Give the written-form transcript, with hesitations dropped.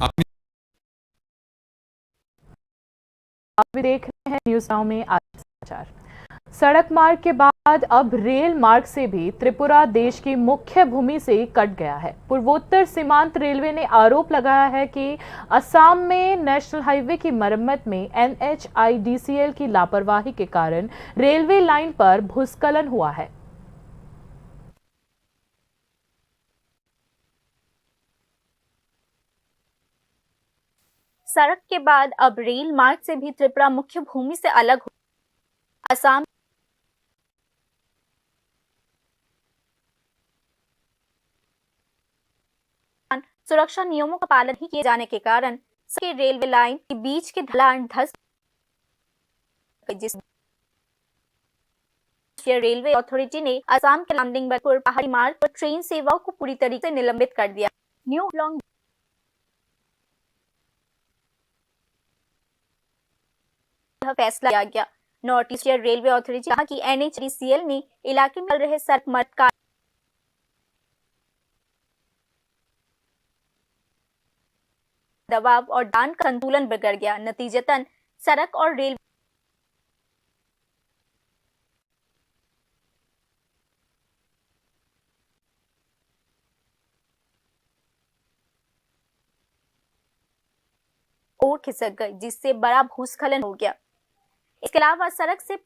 आप भी देख रहे हैं न्यूज नाउ में आज समाचार। सड़क मार्ग के बाद अब रेल मार्ग से भी त्रिपुरा देश की मुख्य भूमि से कट गया है। पूर्वोत्तर सीमांत रेलवे ने आरोप लगाया है कि असम में नेशनल हाईवे की मरम्मत में NHIDCL की लापरवाही के कारण रेलवे लाइन पर भूस्खलन हुआ है। सड़क के बाद अब रेल मार्ग से भी त्रिपुरा मुख्य भूमि से अलग हो असम सुरक्षा नियमों का पालन नहीं किए जाने के कारण सड़क रेलवे लाइन के बीच के ढलान धंस गई, जिस रेलवे अथॉरिटी ने असम के लामडिंगपुर पहाड़ी मार्ग पर ट्रेन सेवाओं को पूरी तरीके से निलंबित कर दिया। न्यू लॉन्ग यह फैसला लिया गया। नॉर्थ ईस्ट रेलवे अथॉरिटी ने कहा कि NHIDCL ने इलाके में चल रहे सड़क मार्ग का दबाव और दान का संतुलन बिगड़ गया। नतीजतन सड़क और रेल और खिसक गई, जिससे बड़ा भूस्खलन हो गया। इसके अलावा सड़क से